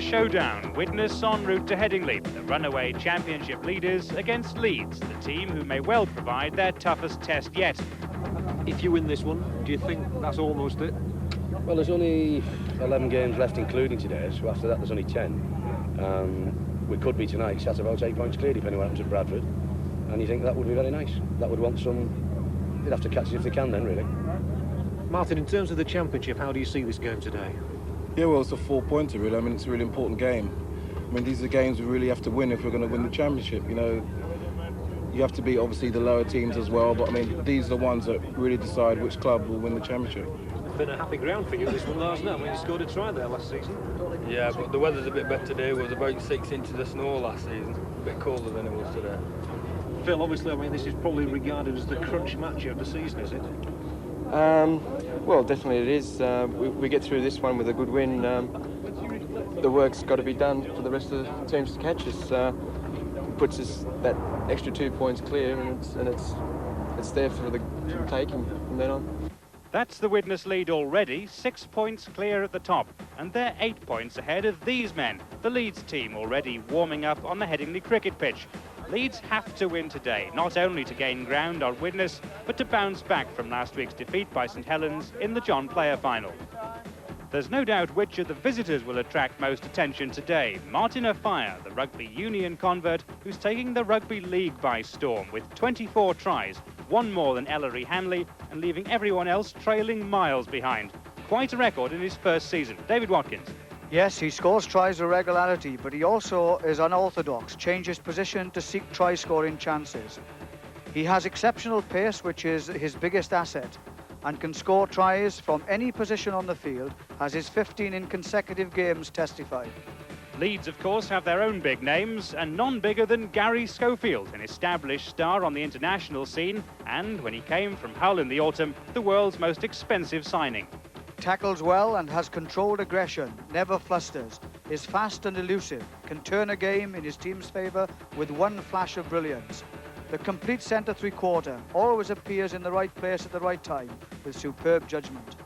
showdown. Widnes en route to Headingley, the runaway championship leaders against Leeds, the team who may well provide their toughest test yet. If you win this one, do you think that's almost it? Well, there's only 11 games left, including today, so after that there's only 10. We could be tonight, sat about 8 points clear, depending what happens at Bradford. And you think that would be very nice. That would want some... They'd have to catch it if they can then, really. Martin, in terms of the championship, how do you see this game today? Yeah, well, it's a 4-pointer, really. I mean, it's a really important game. I mean, these are games we really have to win if we're going to win the championship, you know. You have to beat, obviously, the lower teams as well, but, I mean, these are the ones that really decide which club will win the championship. It's been a happy ground for you, this one, hasn't it? I mean, you scored a try there last season. Yeah, but the weather's a bit better today. It was about 6 inches of snow last season. A bit colder than it was today. Phil, obviously, I mean, this is probably regarded as the crunch match of the season, is it? Well, definitely it is. We get through this one with a good win. The work's got to be done for the rest of the teams to catch us. Puts us that extra 2 points clear, and it's there for the taking from then on. That's the Widnes lead already, 6 points clear at the top, and they're 8 points ahead of these men, the Leeds team already warming up on the Headingley cricket pitch. Leeds have to win today, not only to gain ground on Widnes, but to bounce back from last week's defeat by St Helens in the John Player final. There's no doubt which of the visitors will attract most attention today. Martin O'Fire, the rugby union convert, who's taking the rugby league by storm with 24 tries, one more than Ellery Hanley, and leaving everyone else trailing miles behind. Quite a record in his first season. David Watkins. Yes, he scores tries with regularity, but he also is unorthodox, changes position to seek try-scoring chances. He has exceptional pace, which is his biggest asset, and can score tries from any position on the field, as his 15 in consecutive games testify. Leeds, of course, have their own big names, and none bigger than Gary Schofield, an established star on the international scene, and, when he came from Hull in the autumn, the world's most expensive signing. Tackles well and has controlled aggression, never flusters, is fast and elusive, can turn a game in his team's favour with one flash of brilliance. The complete centre three-quarter always appears in the right place at the right time with superb judgment.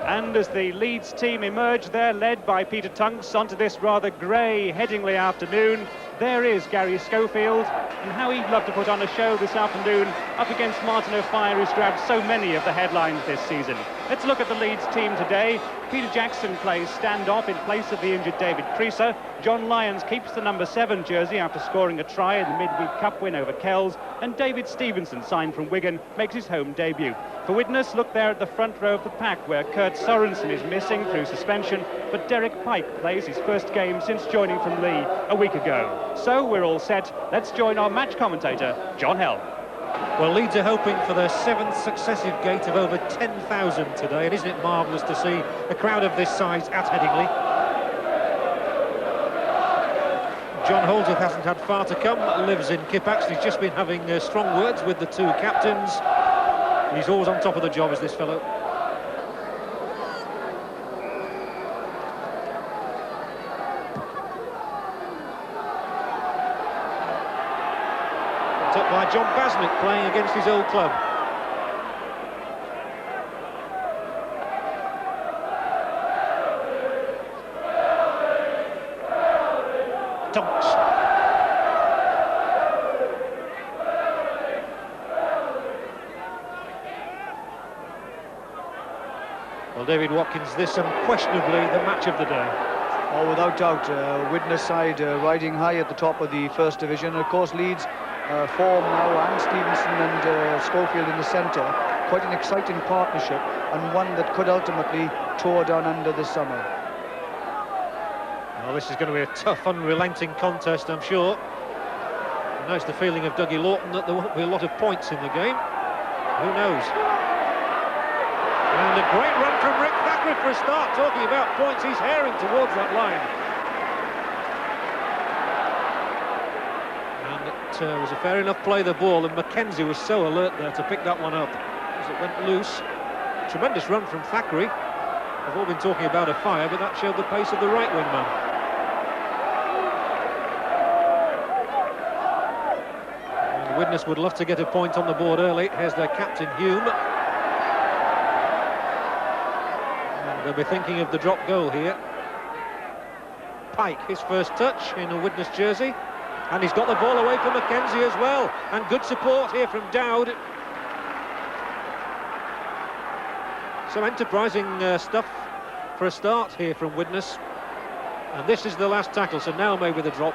And as the Leeds team emerge, they're led by Peter Tunks onto this rather grey Headingley afternoon. There is Gary Schofield, and how he'd love to put on a show this afternoon up against Martin O'Fire, who's grabbed so many of the headlines this season. Let's look at the Leeds team today. Peter Jackson plays stand-off in place of the injured David Creaser. John Lyons keeps the number 7 jersey after scoring a try in the midweek cup win over Kells, and David Stevenson, signed from Wigan, makes his home debut. For Widnes, look there at the front row of the pack, where Kurt Sorensen is missing through suspension, but Derek Pike plays his first game since joining from Lee a week ago. So we're all set. Let's join our match commentator, John Hell. Well, Leeds are hoping for their 7th successive gate of over 10,000 today, and isn't it marvellous to see a crowd of this size at Headingley? John Holdsworth hasn't had far to come, lives in Kippax. He's just been having strong words with the two captains. He's always on top of the job, is this fellow. Up by John Basnick, playing against his old club. Tunks. Well, David Watkins, this unquestionably the match of the day. Oh, without doubt, Widnes side riding high at the top of the First Division. And of course, Leeds form now, and Stevenson and Schofield in the centre. Quite an exciting partnership, and one that could ultimately tour down under this summer. Well, this is going to be a tough, unrelenting contest, I'm sure. I know it's the feeling of Dougie Lawton that there won't be a lot of points in the game. Who knows? And a great run from Rick Thackeray for a start. Talking about points, he's herring towards that line. And it was a fair enough play, the ball, and Mackenzie was so alert there to pick that one up as it went loose. Tremendous run from Thackeray. We've all been talking about a fire, but that showed the pace of the right wing man. And Widnes would love to get a point on the board early. Here's their captain, Hume. And they'll be thinking of the drop goal here. Pike his first touch in a Widnes jersey, and he's got the ball away from Mackenzie as well, and good support here from Dowd. Some enterprising stuff for a start here from Widnes, and this is the last tackle, so now May with a drop.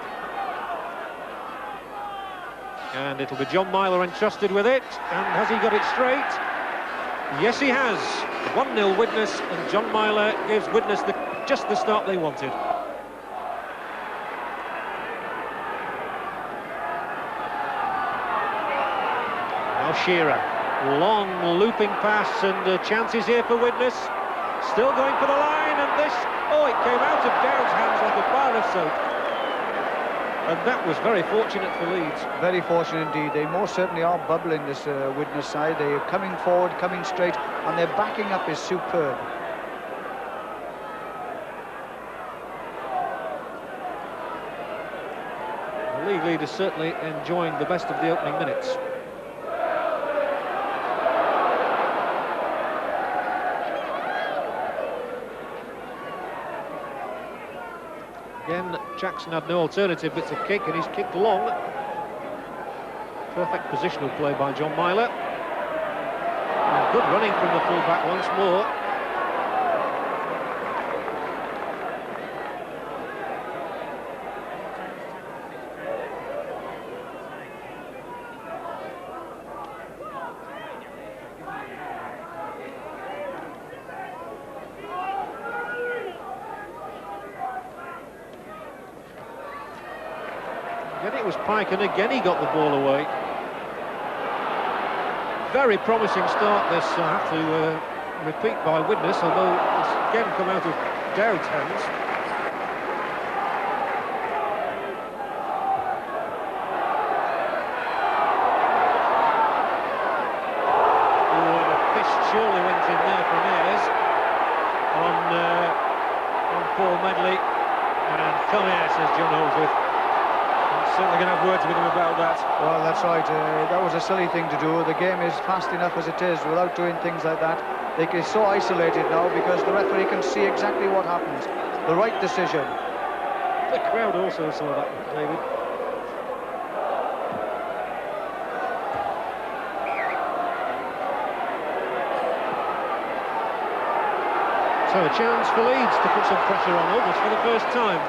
And it'll be John Myler entrusted with it, and has he got it straight? Yes, he has. 1-0 Widnes, and John Myler gives Widnes just the start they wanted. Now Shearer, long looping pass, and chances here for Widnes. Still going for the line, and this, it came out of Dowd's hands like a bar of soap. And that was very fortunate for Leeds. Very fortunate indeed. They most certainly are bubbling, this Widnes side. They're coming forward, coming straight, and their backing up is superb. The league lead is certainly enjoying the best of the opening minutes. Again, Jackson had no alternative but to kick, and he's kicked long. Perfect positional play by John Myler. And good running from the full-back once more. Again it was Pike, and again he got the ball away. Very promising start this, I have to repeat, by Widnes, although it's again come out of Dowd's hands. Oh, and a fist surely went in there from Ayres on Paul Medley. And come here, says John Holdsworth. Certainly going to have words with him about that. Well, that's right. That was a silly thing to do. The game is fast enough as it is without doing things like that. They are so isolated now because the referee can see exactly what happens. The right decision. The crowd also saw that, David. So a chance for Leeds to put some pressure on almost for the first time.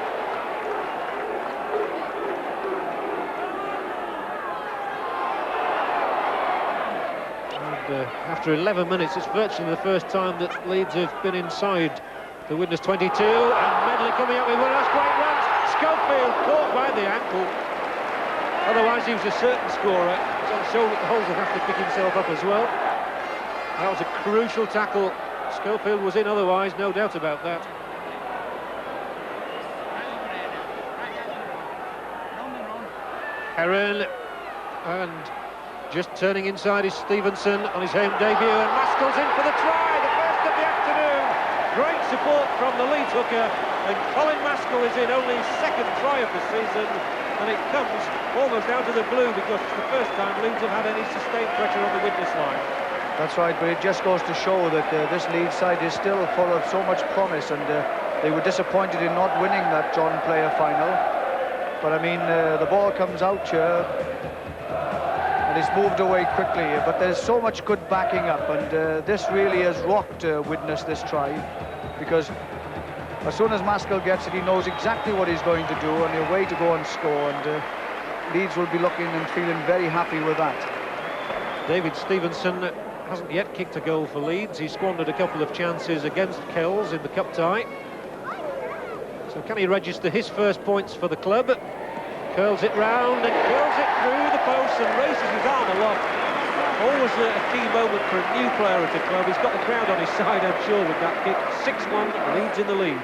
After 11 minutes, it's virtually the first time that Leeds have been inside the Widnes 22, and Medley coming up with one of those great runs. Schofield caught by the ankle. Otherwise, he was a certain scorer, so I'm sure Holmes would have to pick himself up as well. That was a crucial tackle. Schofield was in otherwise, no doubt about that. Heron, and just turning inside is Stevenson on his home debut, and Maskell's in for the try, the first of the afternoon. Great support from the Leeds hooker, and Colin Maskell is in, only his second try of the season, and it comes almost out of the blue because it's the first time Leeds have had any sustained pressure on the Widnes line. That's right, but it just goes to show that this Leeds side is still full of so much promise, and they were disappointed in not winning that John Player final. But I mean, the ball comes out here, and it's moved away quickly, but there's so much good backing up, and this really has rocked Widnes, this try, because as soon as Maskell gets it, he knows exactly what he's going to do, and he's way to go and score, and Leeds will be looking and feeling very happy with that. David Stevenson hasn't yet kicked a goal for Leeds. He squandered a couple of chances against Kells in the cup tie. So can he register his first points for the club? Curls it round and curls it through the post and raises his arm aloft. Always a key moment for a new player at the club. He's got the crowd on his side, I'm sure, with that kick. 6-1, Leeds in the lead.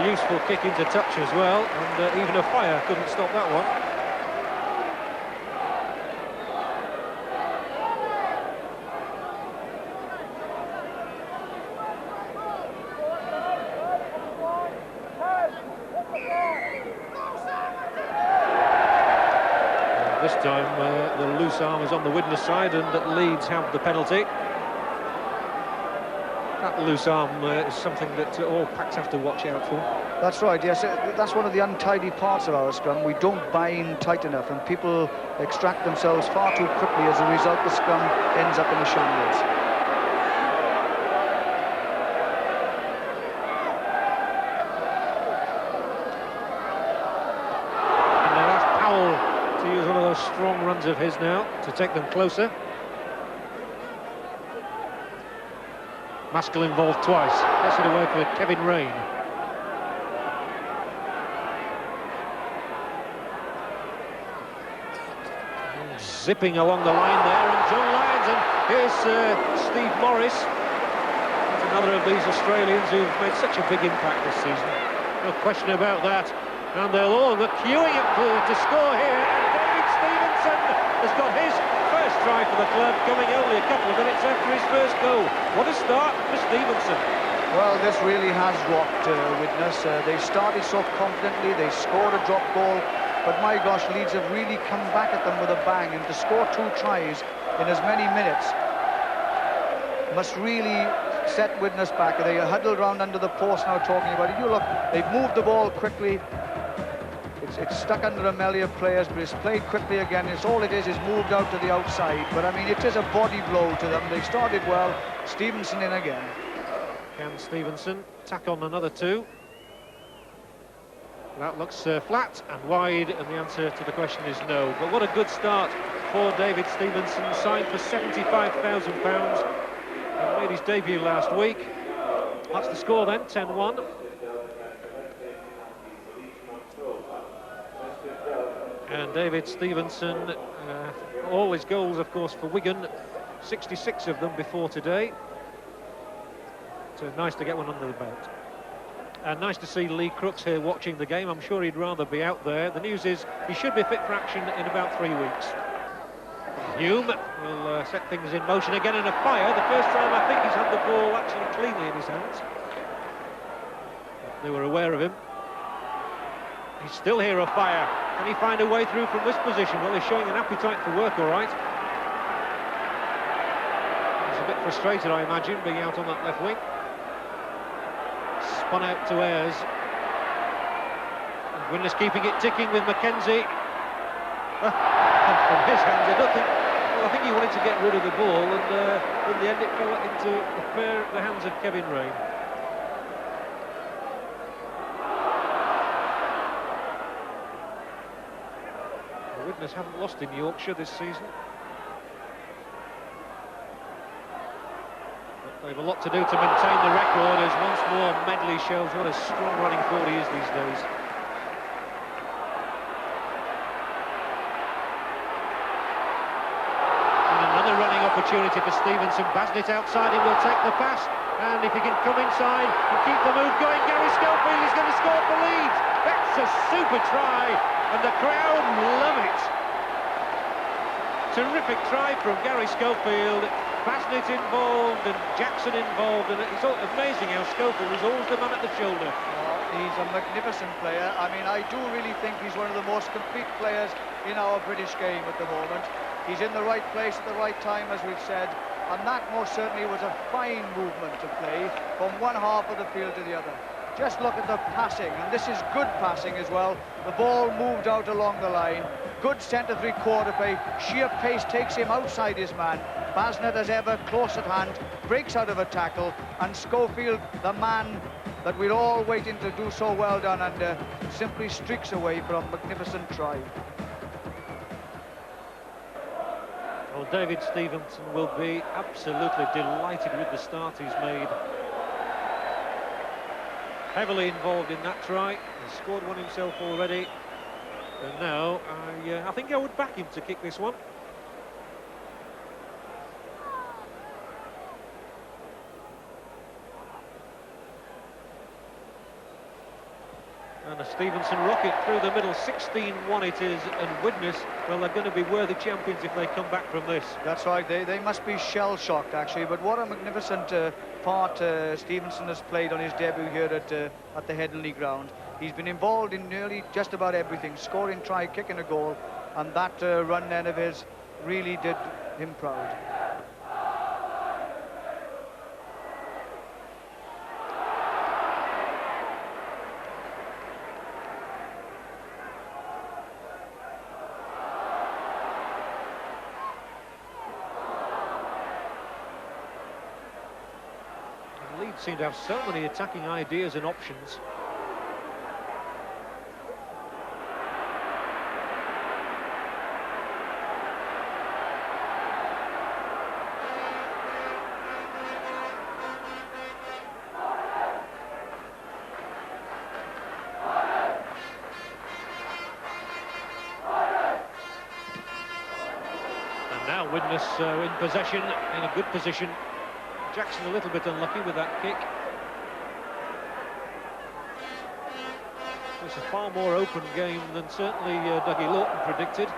Useful kick into touch as well, and even a fire couldn't stop that one. this time the loose arm is on the Widnes side, and that Leeds have the penalty. That loose arm is something that all packs have to watch out for. That's right, yes. That's one of the untidy parts of our scrum. We don't bind tight enough, and people extract themselves far too quickly. As a result, the scrum ends up in a shambles. And now that's Powell to use one of those strong runs of his now to take them closer. Maskell involved twice. Gets it away for Kevin Rain. Zipping along the line there, and John Lyons, and here's Steve Morris. That's another of these Australians who've made such a big impact this season. No question about that. And they're all queuing up to score here, and David Stevenson has got his first try for the club, coming only a couple of minutes after his first goal. What a start for Stevenson. Well, this really has rocked Widnes. They started so confidently, they scored a drop goal, but my gosh, Leeds have really come back at them with a bang, and to score 2 tries in as many minutes must really set Widnes back. They are huddled around under the post now talking about it. You look, they've moved the ball quickly. It's stuck under a melee of players, but it's played quickly again. It's all it is moved out to the outside. But I mean, it is a body blow to them. They started well. Stevenson in again. Can Stevenson tack on another 2? That looks flat and wide, and the answer to the question is no. But what a good start for David Stevenson, signed for £75,000 and made his debut last week. That's the score then, 10-1. And David Stevenson, all his goals, of course, for Wigan, 66 of them before today. So nice to get one under the belt. And nice to see Lee Crooks here watching the game. I'm sure he'd rather be out there. The news is he should be fit for action in about 3 weeks. Hume will set things in motion again, in a fire. The first time I think he's had the ball actually cleanly in his hands. They were aware of him. He's still here, a fire. Can he find a way through from this position? Well, he's showing an appetite for work, all right. He's a bit frustrated, I imagine, being out on that left wing. Spun out to Ayres. And Widnes keeping it ticking with Mackenzie. From his hands, I think he wanted to get rid of the ball, and in the end it fell into the hands of Kevin Rain. Widnes haven't lost in Yorkshire this season. But they've a lot to do to maintain the record, as once more Medley shows what a strong running forward he is these days. And another running opportunity for Stevenson. Basnett outside him will take the pass, and if he can come inside and keep the move going, Gary Schofield is going to score for Leeds. That's a super try, and the crowd love it. Terrific try from Gary Schofield. Basnett involved and Jackson involved, and it's amazing how Schofield is always the man at the shoulder. He's a magnificent player. I mean, I do really think he's one of the most complete players in our British game at the moment. He's in the right place at the right time, as we've said, and that most certainly was a fine movement to play from one half of the field to the other. Just look at the passing, and this is good passing as well. The ball moved out along the line. Good centre three-quarter play. Sheer pace takes him outside his man. Basnett, as ever, close at hand, breaks out of a tackle, and Schofield, the man that we're all waiting to do so well done, and simply streaks away for a magnificent try. Well, David Stevenson will be absolutely delighted with the start he's made. Heavily involved in that try. He's scored one himself already. And now, I think I would back him to kick this one. And a Stevenson rocket through the middle, 16-1 it is, and Widnes, well, they're going to be worthy champions if they come back from this. That's right, they must be shell-shocked, actually, but what a magnificent part Stevenson has played on his debut here at the Headingley ground. He's been involved in nearly just about everything, scoring, try, kicking a goal. and that run then of his really did him proud. Leeds seem to have so many attacking ideas and options. And now Widnes in possession, in a good position. Jackson a little bit unlucky with that kick. It's a far more open game than certainly Dougie Lawton predicted.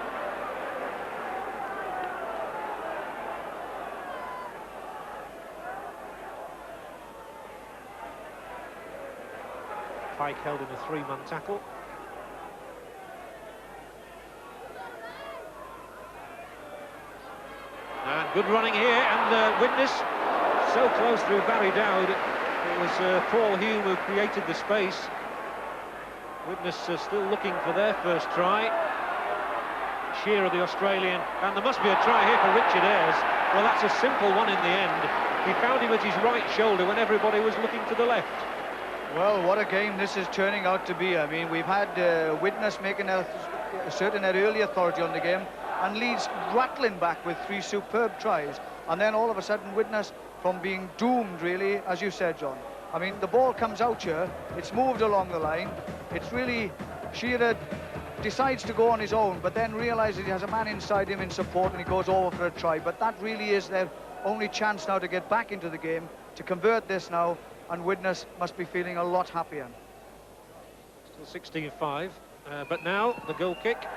Pike held in a three-man tackle. And good running here, and Widnes so close through Barry Dowd. It was Paul Hume who created the space. Widnes still looking for their first try. Shearer, the Australian, and there must be a try here for Richard Ayres. Well, that's a simple one in the end. He found him at his right shoulder when everybody was looking to the left. Well, what a game this is turning out to be. I mean, we've had Widnes making asserting their early authority on the game, and Leeds rattling back with 3 superb tries. And then all of a sudden, Widnes, from being doomed, really, as you said, John. I mean, the ball comes out here, it's moved along the line, it's really, Shearer decides to go on his own, but then realises he has a man inside him in support, and he goes over for a try. But that really is their only chance now to get back into the game, to convert this now, and Widnes must be feeling a lot happier. Still 16-5, but now the goal kick.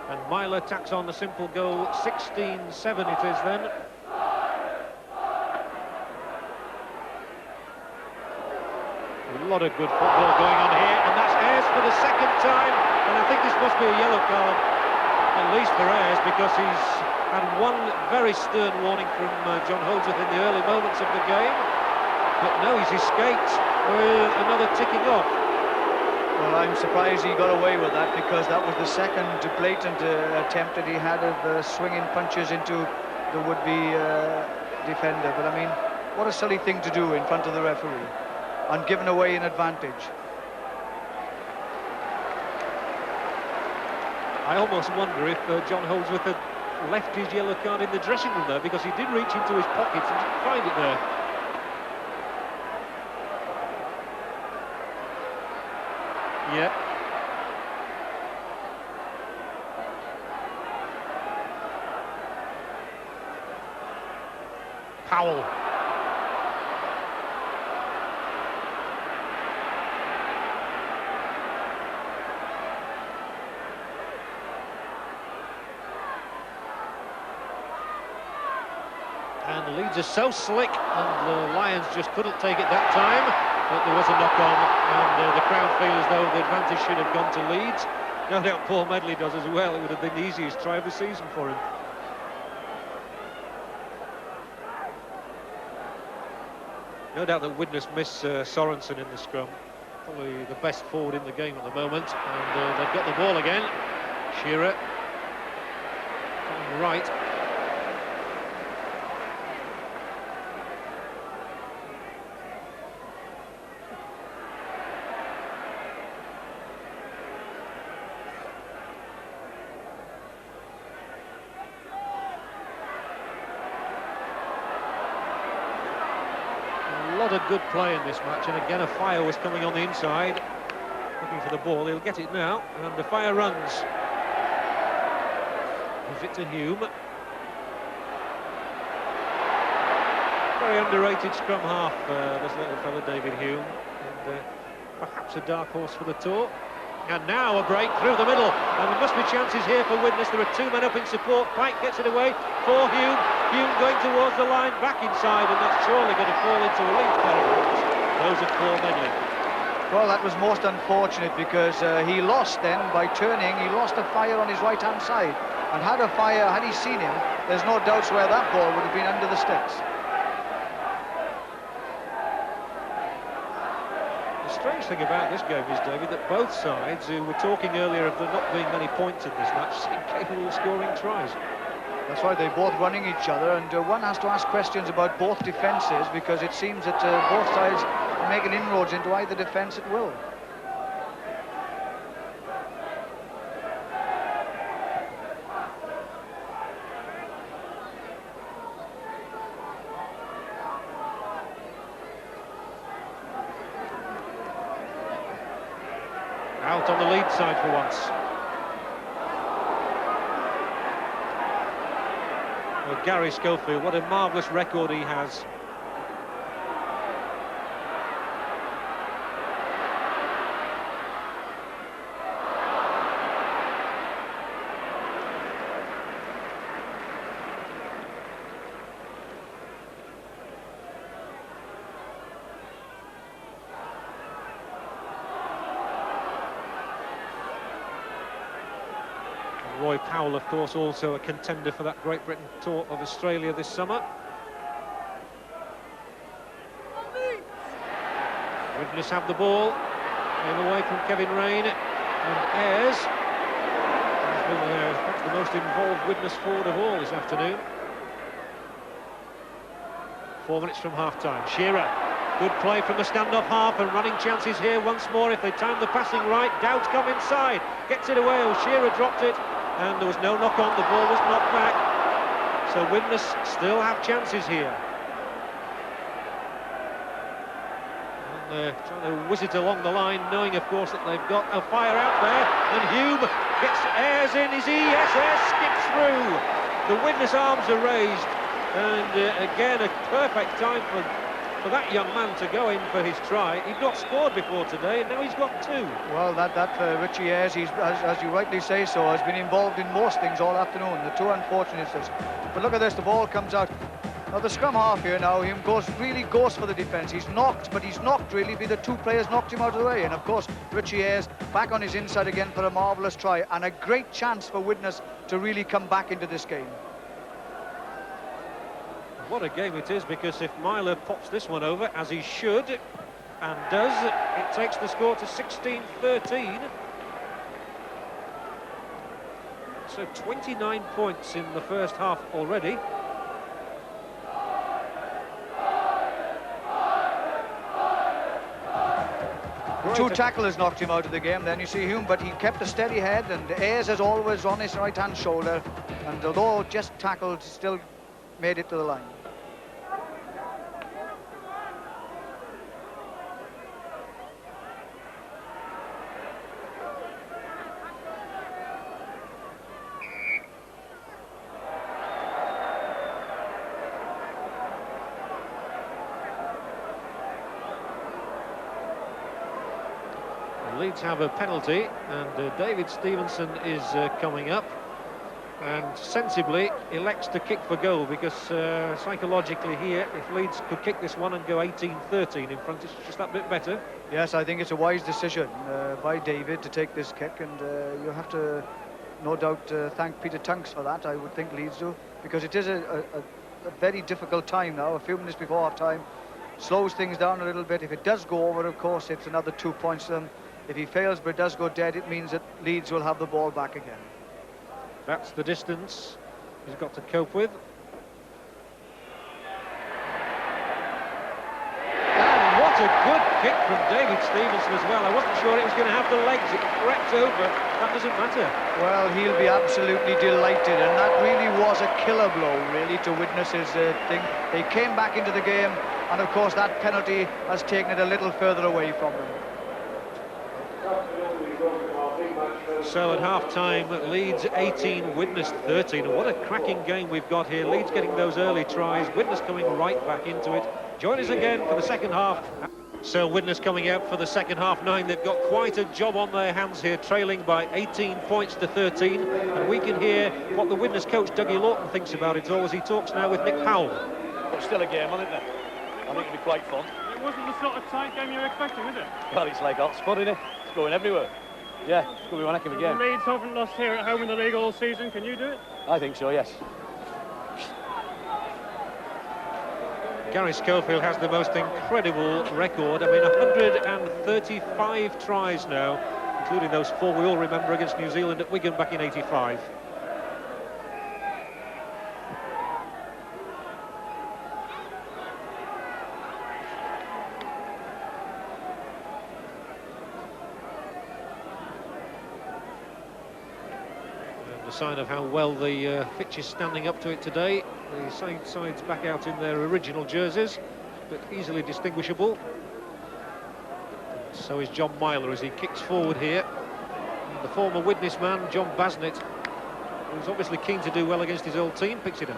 And Myler tacks on the simple goal. 16-7 it is then. A lot of good football going on here, and that's Ayres for the second time, and I think this must be a yellow card, at least for Ayres, because he's had one very stern warning from John Holdsworth in the early moments of the game, but no, he's escaped with another ticking off. Well, I'm surprised he got away with that, because that was the second blatant attempt that he had of swinging punches into the would-be defender. But I mean, what a silly thing to do in front of the referee, and giving away an advantage. I almost wonder if John Holdsworth had left his yellow card in the dressing room there, because he did reach into his pockets and didn't find it there. Yeah. Powell. And Leeds are so slick, and the Lions just couldn't take it that time. But there was a knock-on, and the crowd feel as though the advantage should have gone to Leeds. No doubt Paul Medley does as well. It would have been the easiest try of the season for him. No doubt that Widnes miss Sorensen in the scrum. Probably the best forward in the game at the moment. And they've got the ball again. Shearer. On the right. A lot of good play in this match, and again a fire was coming on the inside, looking for the ball. He'll get it now, and the fire runs. Gives it to Hume. Very underrated scrum half, this little fella David Hume, and perhaps a dark horse for the tour. And now a break through the middle, and there must be chances here for Widnes. There are 2 men up in support. Pike gets it away for Hume. Hume going towards the line, back inside, and that's surely going to fall into a Leeds pair of hands. Those of Paul Medley. Well, that was most unfortunate because he lost then by turning. He lost a fire on his right-hand side. And had he seen him, there's no doubts where that ball would have been under the sticks. The strange thing about this game is, David, that both sides, who were talking earlier of there not being many points in this match, seem capable of scoring tries. That's right, they're both running each other, and one has to ask questions about both defences because it seems that both sides are making inroads into either defence at will. Out on the lead side for once. Well, Gary Schofield, what a marvellous record he has. Roy Powell, of course, also a contender for that Great Britain tour of Australia this summer. Widnes have the ball. Came away from Kevin Rain and Ayres. He's been perhaps the most involved Widnes forward of all this afternoon. 4 minutes from half-time. Shearer, good play from the stand-off half and running chances here once more if they time the passing right. Dowd's come inside, gets it away. Oh, Shearer dropped it. And there was no knock-on, the ball was knocked back. So Widnes still have chances here. And they're trying to whiz it along the line, knowing, of course, that they've got a fire out there. And Hume gets Ayres in, is he? Yes, Ayres skips through. The Widnes arms are raised. And again, a perfect time for that young man to go in for his try. He'd not scored before today, and now he's got two. Well, Richie Ayres, he's, as you rightly say so, has been involved in most things all afternoon. The two unfortunates. But look at this, the ball comes out. Now the scrum half here now, he really goes for the defence. He's knocked, but he's knocked really, the two players knocked him out of the way. And of course, Richie Ayres back on his inside again for a marvellous try. And a great chance for Widnes to really come back into this game. What a game it is, because if Myler pops this one over, as he should, and does, it takes the score to 16-13. So 29 points in the first half already. Two tacklers knocked him out of the game, then you see Hume, but he kept a steady head, and Ayres is always on his right-hand shoulder, and although just tackled, still made it to the line. Leeds have a penalty, and David Stevenson is coming up, and sensibly elects to kick for goal, because psychologically here, if Leeds could kick this one and go 18-13 in front, it's just that bit better. Yes, I think it's a wise decision by David to take this kick, and you have to no doubt thank Peter Tunks for that. I would think Leeds do, because it is a very difficult time now, a few minutes before half time. Slows things down a little bit. If it does go over, of course, it's another 2 points to them. If he fails but it does go dead, it means that Leeds will have the ball back again. That's the distance he's got to cope with. And what a good kick from David Stevenson as well. I wasn't sure it was going to have the legs. It crept over. That doesn't matter. Well, he'll be absolutely delighted, and that really was a killer blow, really, to witness his thing. They came back into the game, and of course that penalty has taken it a little further away from them. So at half-time, Leeds 18, Widnes 13. And what a cracking game we've got here. Leeds getting those early tries, Widnes coming right back into it. Join us again for the second half. So Widnes coming out for the second half 9. They've got quite a job on their hands here, trailing by 18 points to 13. And we can hear what the Widnes coach, Dougie Lawton, thinks about it all as he talks now with Nick Powell. But still a game, isn't it? I think it'll be quite fun. It wasn't the sort of tight game you were expecting, was it? Well, it's like hot spot, isn't it? It's going everywhere. Yeah, it's going to be one heck of a game. The Leeds haven't lost here at home in the league all season. Can you do it? I think so, yes. Gary Schofield has the most incredible record. I mean, 135 tries now, including those 4 we all remember against New Zealand at Wigan back in '85. A sign of how well the pitch is standing up to it today. The side sides back out in their original jerseys, but easily distinguishable. So is John Myler as he kicks forward here. And the former Widnes man, John Basnett, who's obviously keen to do well against his old team, picks it up.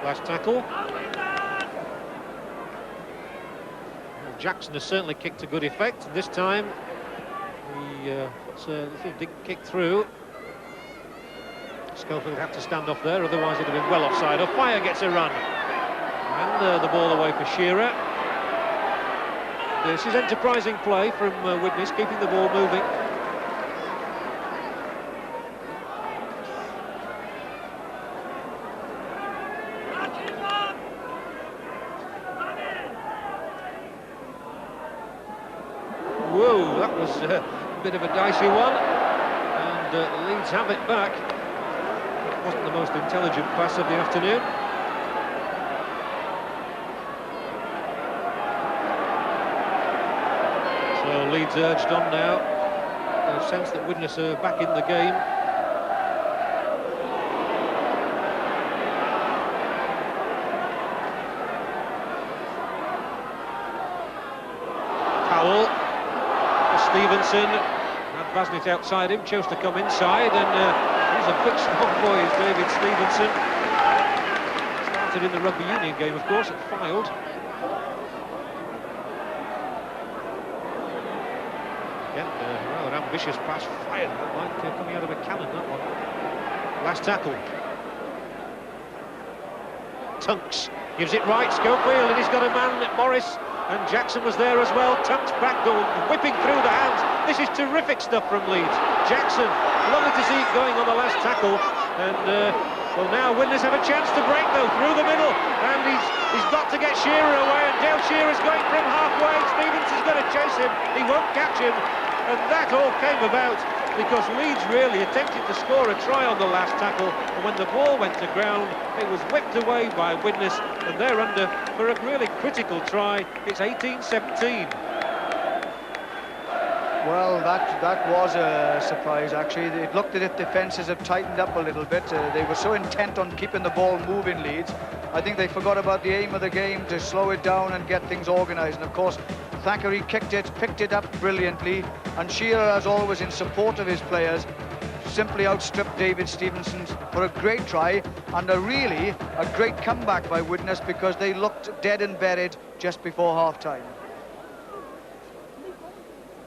Last tackle. Well, Jackson has certainly kicked to good effect. This time he puts a little dig kick through. Schofield had to stand off there, otherwise it'd have been well offside. Fire gets a run. And the ball away for Shearer. This is enterprising play from Widnes, keeping the ball moving. Whoa, that was a bit of a dicey one, and Leeds have it back. It wasn't the most intelligent pass of the afternoon. So Leeds urged on now. They sense that Widnes are back in the game. Powell. Stevenson had Basnett outside him, chose to come inside, and he's a big strong boy, is David Stevenson. Started in the rugby union game, of course, at Fylde. Again, rather ambitious pass, fired, like coming out of a cannon, that one. Last tackle. Tunks gives it right, Schofield, and he's got a man, Morris. And Jackson was there as well. Tunks back goal, whipping through the hands. This is terrific stuff from Leeds. Jackson, lovely to see it going on the last tackle. And well, now Widnes have a chance to break though through the middle. And he's got to get Shearer away. And Dale Shearer's going from halfway. Stevenson's going to chase him. He won't catch him. And that all came about because Leeds really attempted to score a try on the last tackle, and when the ball went to ground, it was whipped away by Widnes, and they're under for a really critical try. It's 18-17. Well, that was a surprise, actually. It looked as if defences have tightened up a little bit. They were so intent on keeping the ball moving, Leeds. I think they forgot about the aim of the game, to slow it down and get things organised. And of course, Thackeray kicked it, picked it up brilliantly, and Shearer, as always, in support of his players, simply outstripped David Stevenson for a great try, and a great comeback by Widnes, because they looked dead and buried just before half-time.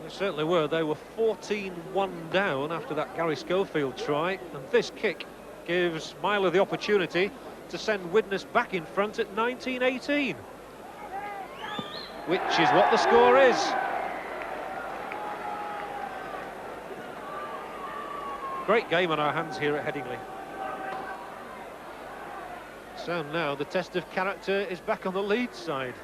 They certainly were. They were 14-1 down after that Gary Schofield try, and this kick gives Myler the opportunity to send Widnes back in front at 19-18. Which is what the score is. Great game on our hands here at Headingley. So now the test of character is back on the Leeds side.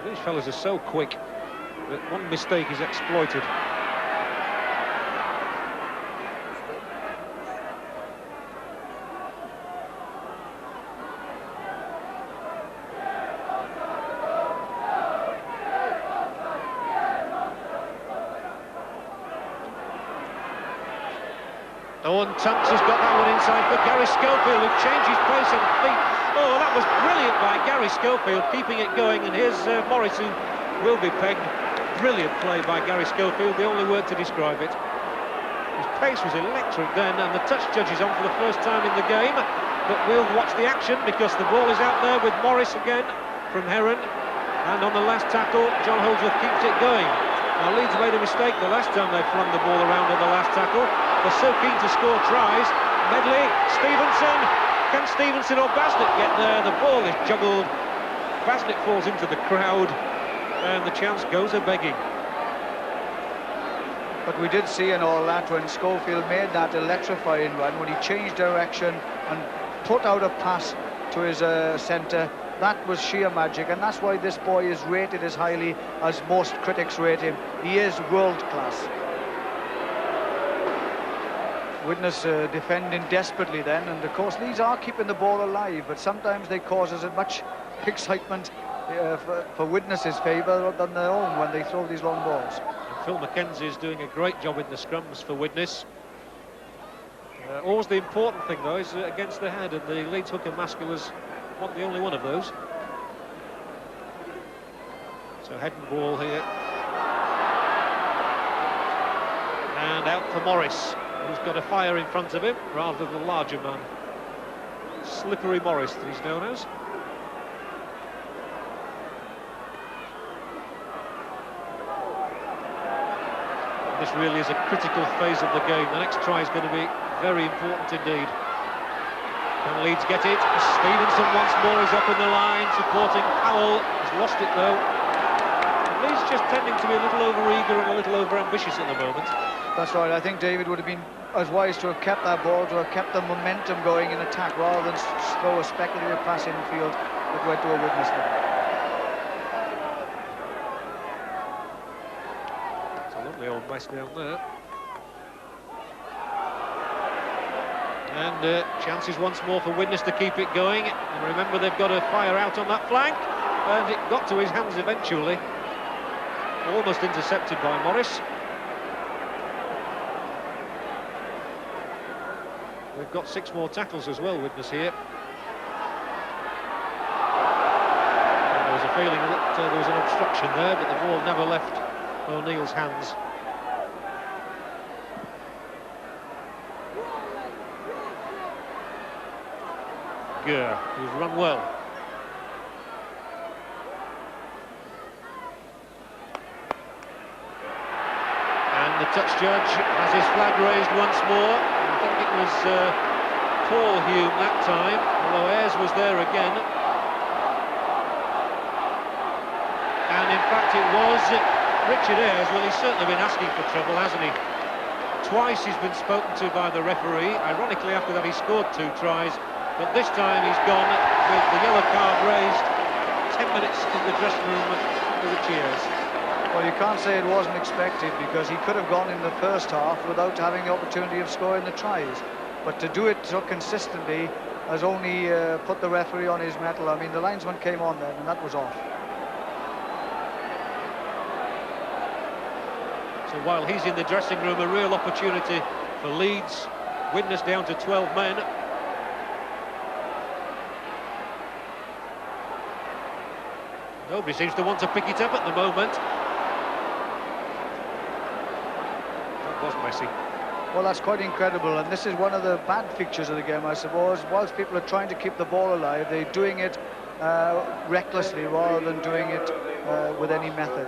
These fellas are so quick that one mistake is exploited. Oh, and Tunks has got that one inside for Gary Schofield, who changed his pace and feet. Oh, that was brilliant by Gary Schofield, keeping it going, and here's Morris, who will be pegged. Brilliant play by Gary Schofield, the only word to describe it. His pace was electric then, and the touch judge is on for the first time in the game, but we'll watch the action because the ball is out there with Morris again from Heron, and on the last tackle, John Holdsworth keeps it going. Now, Leeds made a mistake the last time they flung the ball around on the last tackle. They're so keen to score tries. Medley, Stevenson. Can Stevenson or Basnett get there? The ball is juggled. Basnett falls into the crowd, and the chance goes a-begging. But we did see in all that when Schofield made that electrifying run, when he changed direction and put out a pass to his centre. That was sheer magic, and that's why this boy is rated as highly as most critics rate him. He is world class. Widnes defending desperately then, and of course Leeds are keeping the ball alive, but sometimes they cause as much excitement for Widnes' favour than their own when they throw these long balls. And Phil Mackenzie is doing a great job in the scrums for Widnes. Always the important thing though is against the head, and the Leeds hooker Masculus not the only one of those. So head and ball here. And out for Morris, who's got a fire in front of him rather than the larger man. Slippery Morris that he's known as. And this really is a critical phase of the game. The next try is going to be very important indeed. Can Leeds get it? Stevenson once more is up in the line, supporting Powell. He's lost it though. And Leeds just tending to be a little over-eager and a little over-ambitious at the moment. That's right. I think David would have been as wise to have kept that ball, to have kept the momentum going in attack, rather than throw a speculative pass infield that went to a Widnes there. It's a lovely old mess down there. And chances once more for Widnes to keep it going. And remember, they've got a fire out on that flank. And it got to his hands eventually. Almost intercepted by Morris. We've got 6 more tackles as well, Widnes here. And there was a feeling that there was an obstruction there, but the ball never left O'Neill's hands. Gurr, who's run well. And the touch judge has his flag raised once more. I think it was Paul Hume that time, although Ayres was there again. And in fact it was Richard Ayres. Well, he's certainly been asking for trouble, hasn't he? Twice he's been spoken to by the referee. Ironically, after that he scored 2 tries. But this time he's gone with the yellow card raised. 10 minutes in the dressing room with the cheers. Well, you can't say it wasn't expected, because he could have gone in the first half without having the opportunity of scoring the tries. But to do it so consistently has only put the referee on his mettle. I mean, the linesman came on then, and that was off. So while he's in the dressing room, a real opportunity for Leeds. Widnes down to 12 men. Nobody seems to want to pick it up at the moment. That was messy. Well, that's quite incredible, and this is one of the bad features of the game, I suppose. Whilst people are trying to keep the ball alive, they're doing it recklessly rather than doing it with any method.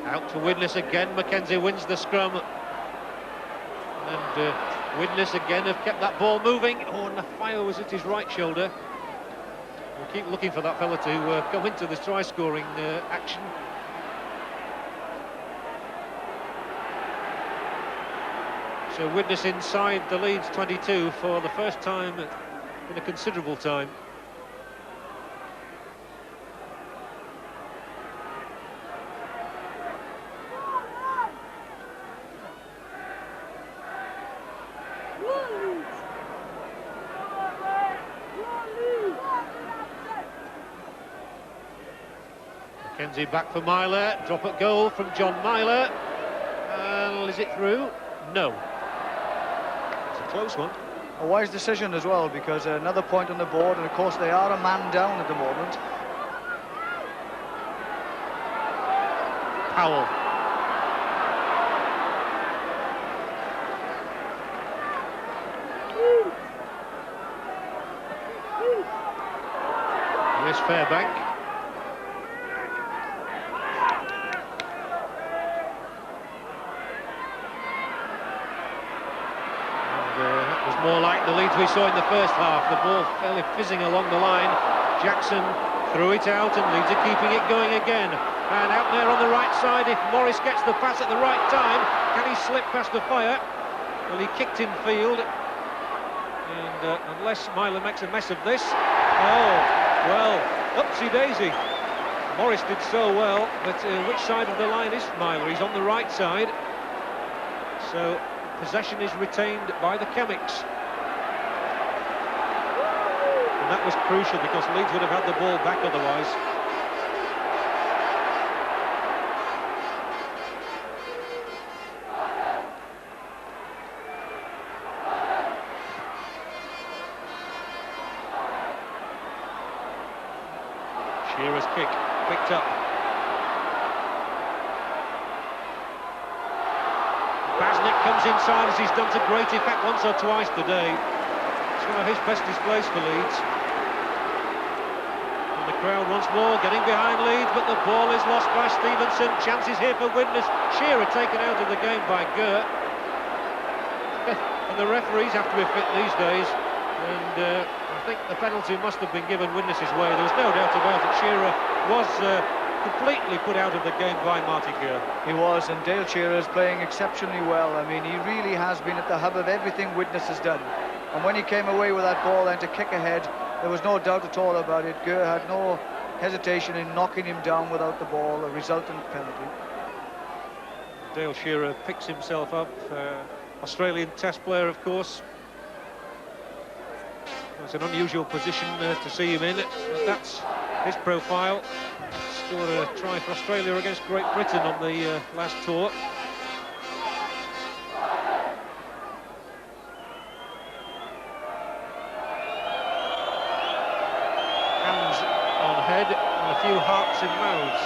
Out to Widnes again. Mackenzie wins the scrum. And Widnes again have kept that ball moving. Oh, and the fire was at his right shoulder. We'll keep looking for that fella to come into the try-scoring action. So Widnes inside the Leeds 22 for the first time in a considerable time. Mackenzie back for Myler, drop at goal from John Myler, and is it through? No. It's a close one. A wise decision as well, because another point on the board, and of course they are a man down at the moment. Powell. Here's Fairbank. More like the Leeds we saw in the first half. The ball fairly fizzing along the line. Jackson threw it out, and Leeds are keeping it going again. And out there on the right side, if Morris gets the pass at the right time, can he slip past the fire? Well, he kicked in field. And unless Myler makes a mess of this... Oh, well, upsy-daisy. Morris did so well, but which side of the line is Myler? He's on the right side. So... possession is retained by the Chemics. And that was crucial, because Leeds would have had the ball back otherwise. Shearer's kick, picked up. Comes inside, as he's done to great effect once or twice today. It's one of his best displays for Leeds. And the crowd once more getting behind Leeds, but the ball is lost by Stevenson. Chances here for Widnes. Shearer taken out of the game by Gert. And the referees have to be fit these days. And I think the penalty must have been given Widnes' way. There was no doubt about it. Shearer was... completely put out of the game by Marty Gert. He was, and Dale Shearer is playing exceptionally well. I mean, he really has been at the hub of everything Widnes has done. And when he came away with that ball then to kick ahead, there was no doubt at all about it. Gert had no hesitation in knocking him down without the ball, a resultant penalty. Dale Shearer picks himself up. Australian Test player, of course. It's an unusual position to see him in, but that's his profile. Scored a try for Australia against Great Britain on the last tour. Hands on head and a few hearts in mouths.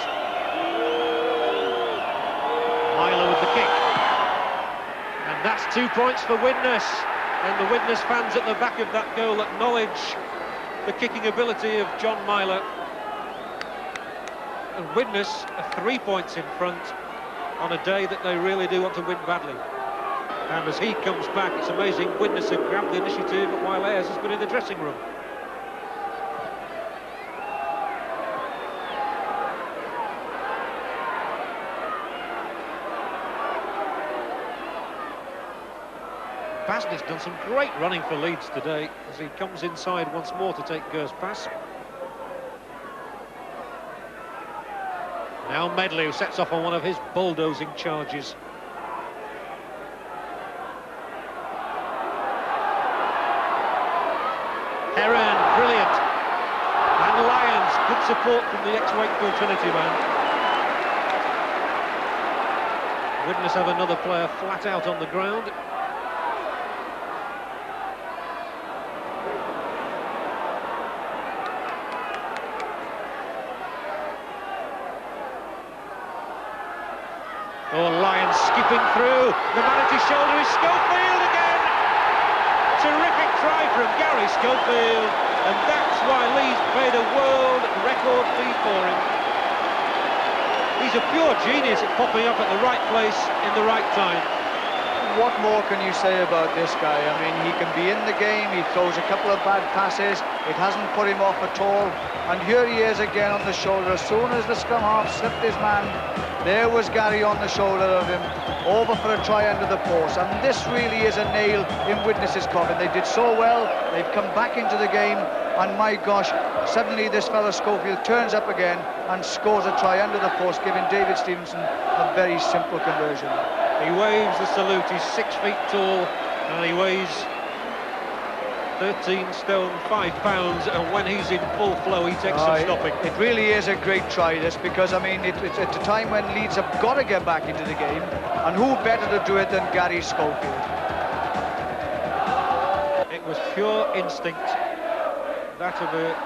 Myler with the kick. And that's 2 points for Widnes. And the Widnes fans at the back of that goal acknowledge the kicking ability of John Myler. And Widnes are 3 points in front on a day that they really do want to win badly. And as he comes back, it's amazing Widnes have grabbed the initiative while Ayres has been in the dressing room. Basni's done some great running for Leeds today as he comes inside once more to take Gert's pass. Now Medley, who sets off on one of his bulldozing charges. Heron, brilliant. And Lyons, good support from the ex-Wakefield Trinity man. Widnes have another player flat out on the ground. Oh, Lyons skipping through. The man at his shoulder is Schofield again. Terrific try from Gary Schofield. And that's why Leeds paid a world record fee for him. He's a pure genius at popping up at the right place in the right time. What more can you say about this guy? I mean, he can be in the game, he throws a couple of bad passes, it hasn't put him off at all. And here he is again on the shoulder. As soon as the scrum half slipped his man, there was Gary on the shoulder of him, over for a try under the post. And this really is a nail in Widnes' coffin. They did so well, they've come back into the game, and my gosh, suddenly this fella Schofield turns up again and scores a try under the post, giving David Stevenson a very simple conversion. He waves the salute, he's 6 feet tall, And he weighs 13 stone 5 pounds, and when he's in full flow he takes some stopping. It really is a great try, this, because I mean it's at a time when Leeds have got to get back into the game, and who better to do it than Gary Schofield? It was pure instinct, that of a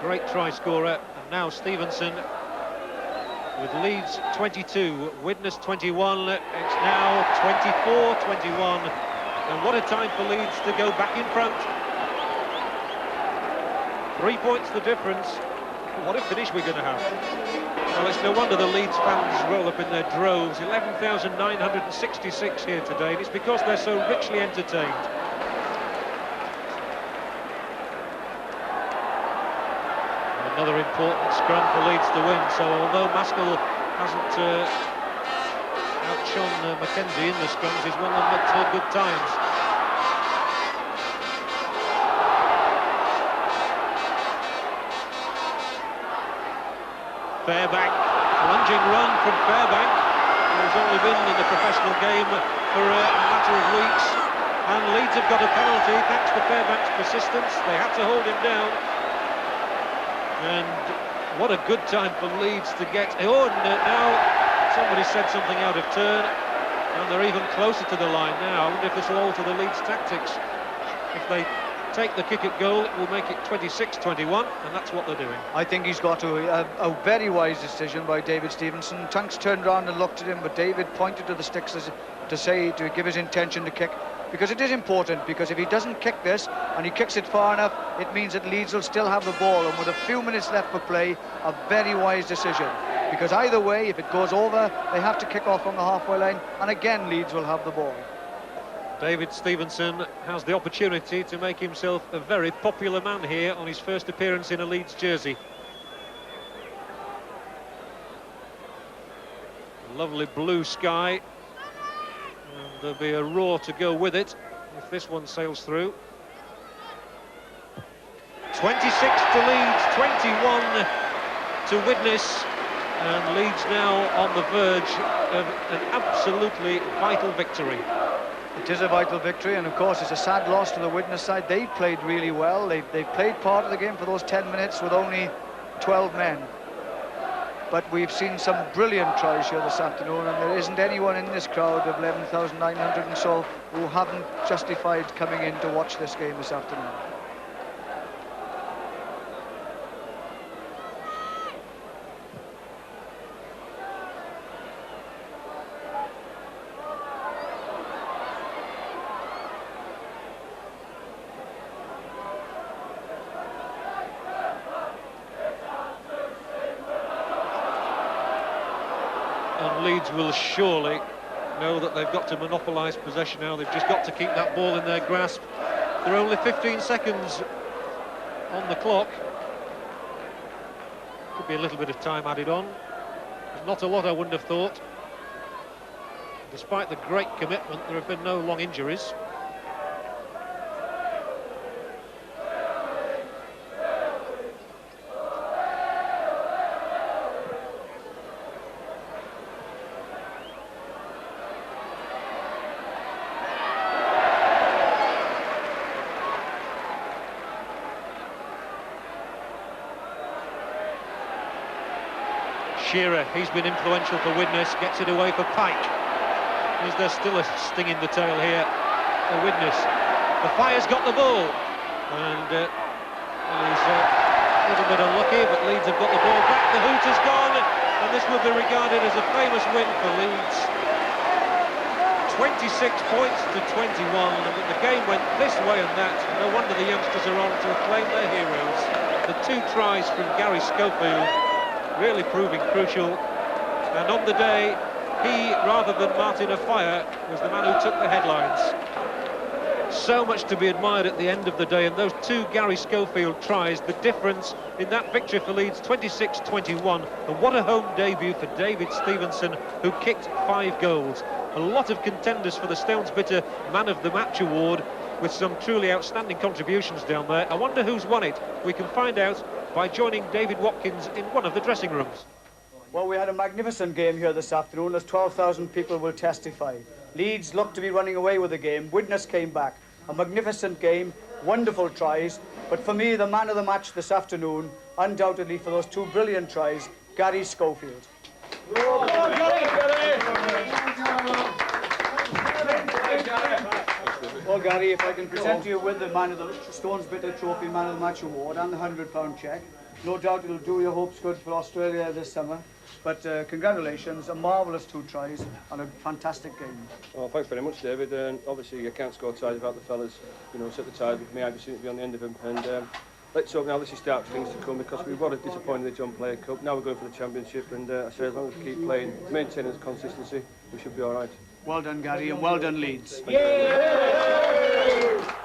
great try scorer. And now Stevenson with Leeds 22, Widnes 21. It's now 24-21, and what a time for Leeds to go back in front. 3 points the difference. What a finish we're going to have. Well, it's no wonder the Leeds fans roll up in their droves. 11,966 here today, and it's because they're so richly entertained. Another important scrum for Leeds to win. So although Maskell hasn't outshone Mackenzie in the scrums, he's won them at good times. Fairbank, lunging run from Fairbank, who's only been in the professional game for a matter of weeks, and Leeds have got a penalty thanks to Fairbank's persistence. They had to hold him down, and what a good time for Leeds to get. Oh, and now somebody said something out of turn, and they're even closer to the line now. I wonder if this will alter the Leeds tactics. If they take the kick at goal, it will make it 26-21, and that's what they're doing. I think he's got a very wise decision by David Stevenson. Tunks turned around and looked at him, but David pointed to the sticks to give his intention to kick, because it is important, because if he doesn't kick this and he kicks it far enough, it means that Leeds will still have the ball, and with a few minutes left for play, a very wise decision, because either way, if it goes over, they have to kick off on the halfway line, and again Leeds will have the ball. David Stevenson has the opportunity to make himself a very popular man here on his first appearance in a Leeds jersey. Lovely blue sky, and there'll be a roar to go with it if this one sails through. 26 to Leeds, 21 to Widnes, and Leeds now on the verge of an absolutely vital victory. It is a vital victory, and of course it's a sad loss to the Widnes side. They played really well. They played part of the game for those 10 minutes with only 12 men. But we've seen some brilliant tries here this afternoon, and there isn't anyone in this crowd of 11,900 and so who haven't justified coming in to watch this game this afternoon. Leeds will surely know that they've got to monopolise possession now. They've just got to keep that ball in their grasp. There are only 15 seconds on the clock. Could be a little bit of time added on. Not a lot, I wouldn't have thought. Despite the great commitment, there have been no long injuries. Shearer, he's been influential for Widnes, gets it away for Pike. Is there still a sting in the tail here for Widnes? The Fire's got the ball, and he's a little bit unlucky, but Leeds have got the ball back. The hoot is gone, and this will be regarded as a famous win for Leeds. 26 points to 21, and the game went this way and that. No wonder the youngsters are on to acclaim their heroes. The 2 tries from Gary Schofield really proving crucial, and on the day, he, rather than Martin Fire, was the man who took the headlines. So much to be admired at the end of the day, and those 2 Gary Schofield tries, the difference in that victory for Leeds, 26-21, and what a home debut for David Stevenson, who kicked 5 goals. A lot of contenders for the Stones Bitter Man of the Match award, with some truly outstanding contributions down there. I wonder who's won it. We can find out by joining David Watkins in one of the dressing rooms. Well, we had a magnificent game here this afternoon, as 12,000 people will testify. Leeds looked to be running away with the game. Widnes came back. A magnificent game, wonderful tries. But for me, the man of the match this afternoon, undoubtedly for those 2 brilliant tries, Gary Schofield. Well, Gary, if I can present you with the Stones Bitter Trophy Man of the Match Award and the £100 cheque, no doubt it'll do your hopes good for Australia this summer. But congratulations, a marvellous 2 tries and a fantastic game. Well, thanks very much, David. And obviously, you can't score tries without the fellas, set the tide with me. I just seem to be on the end of them. And let's hope now this is start for things to come, because we were disappointed in the John Player Cup. Now we're going for the Championship, and I say as long as we keep playing, maintaining the consistency, we should be all right. Well done, Gary, and well done, Leeds.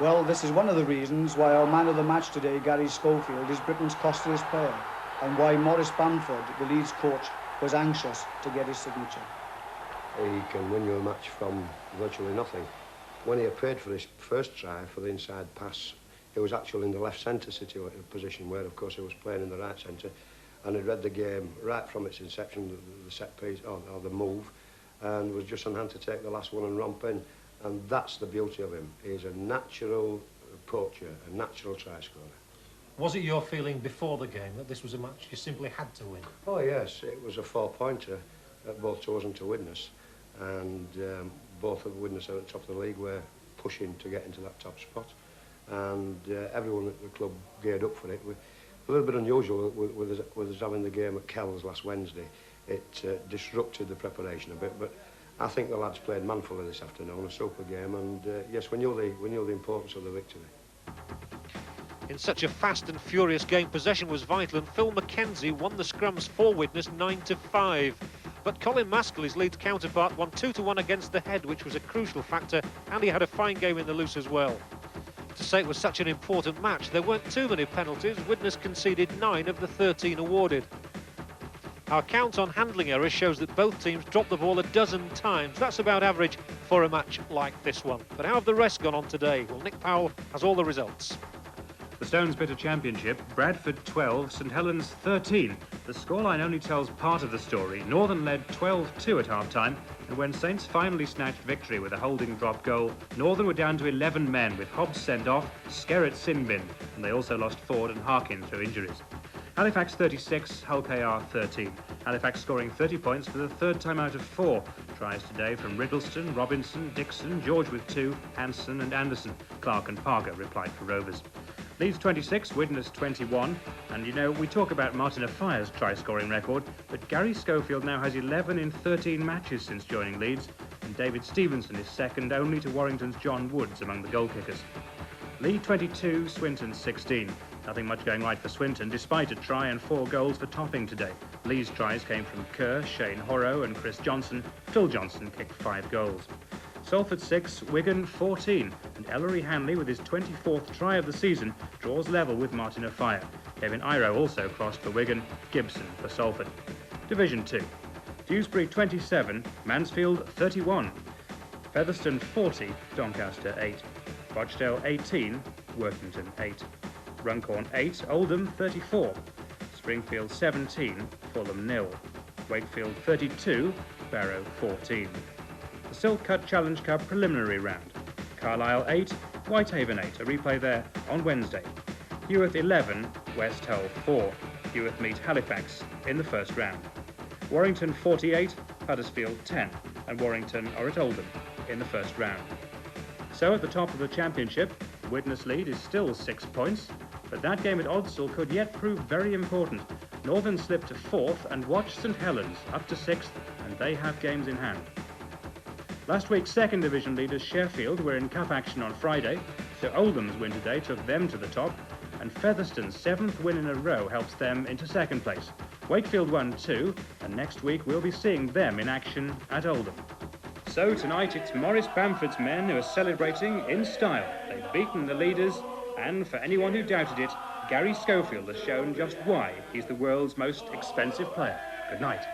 Well, this is one of the reasons why our man of the match today, Gary Schofield, is Britain's costliest player, and why Maurice Bamford, the Leeds coach, was anxious to get his signature. He can win you a match from virtually nothing. When he appeared for his first try for the inside pass, he was actually in the left centre position, where of course he was playing in the right centre, and he'd read the game right from its inception, the set piece or the move, and was just on hand to take the last one and romp in. And that's the beauty of him. He's a natural poacher, a natural try scorer. Was it your feeling before the game that this was a match you simply had to win? Oh yes, it was a 4-pointer both to us and to Widnes, and both of Widnes are at the top of the league. We're pushing to get into that top spot, and everyone at the club geared up for it. A little bit unusual with us having the game at Kells last Wednesday. It disrupted the preparation a bit, but I think the lads played manfully this afternoon, a super game, and yes, we knew the importance of the victory. In such a fast and furious game, possession was vital, and Phil Mackenzie won the scrums for Widnes 9-5. But Colin Maskell, his Leeds counterpart, won 2-1 against the head, which was a crucial factor, and he had a fine game in the loose as well. To say it was such an important match, there weren't too many penalties. Widnes conceded 9 of the 13 awarded. Our count on handling errors shows that both teams dropped the ball a dozen times. That's about average for a match like this one. But how have the rest gone on today? Well, Nick Powell has all the results. The Stones Bitter Championship, Bradford 12, St Helens 13. The scoreline only tells part of the story. Northern led 12-2 at half-time, and when Saints finally snatched victory with a holding drop goal, Northern were down to 11 men, with Hobbs sent off, Skerritt sin-bin, and they also lost Ford and Harkin through injuries. Halifax 36, Hull KR 13. Halifax scoring 30 points for the third time out of 4. Tries today from Riddleston, Robinson, Dixon, George with 2, Hanson and Anderson. Clark and Parker replied for Rovers. Leeds 26, Widnes 21. And we talk about Martin Affire's try-scoring record, but Gary Schofield now has 11 in 13 matches since joining Leeds, and David Stevenson is second only to Warrington's John Woods among the goal kickers. Leigh 22, Swinton 16. Nothing much going right for Swinton, despite a try and 4 goals for Topping today. Lee's tries came from Kerr, Shane Horrow and Chris Johnson. Phil Johnson kicked 5 goals. Salford 6, Wigan 14, and Ellery Hanley, with his 24th try of the season, draws level with Martin Afire. Kevin Iro also crossed for Wigan, Gibson for Salford. Division 2, Dewsbury 27, Mansfield 31, Featherstone 40, Doncaster 8, Rochdale 18, Workington 8, Runcorn 8, Oldham 34, Springfield 17, Fulham 0, Wakefield 32, Barrow 14. The Silk Cut Challenge Cup preliminary round. Carlisle 8, Whitehaven 8, a replay there on Wednesday. Heworth 11, West Hull 4. Heworth meet Halifax in the first round. Warrington 48, Huddersfield 10, and Warrington are at Oldham in the first round. So at the top of the championship, the Widnes lead is still 6 points, but that game at Odsall could yet prove very important. Northern slipped to 4th and watched St Helens up to 6th, and they have games in hand. Last week's second division leaders Sheffield were in cup action on Friday, so Oldham's win today took them to the top, and Featherstone's 7th win in a row helps them into second place. Wakefield won 2, and next week we'll be seeing them in action at Oldham. So tonight it's Maurice Bamford's men who are celebrating in style. They've beaten the leaders, and for anyone who doubted it, Gary Schofield has shown just why he's the world's most expensive player. Good night.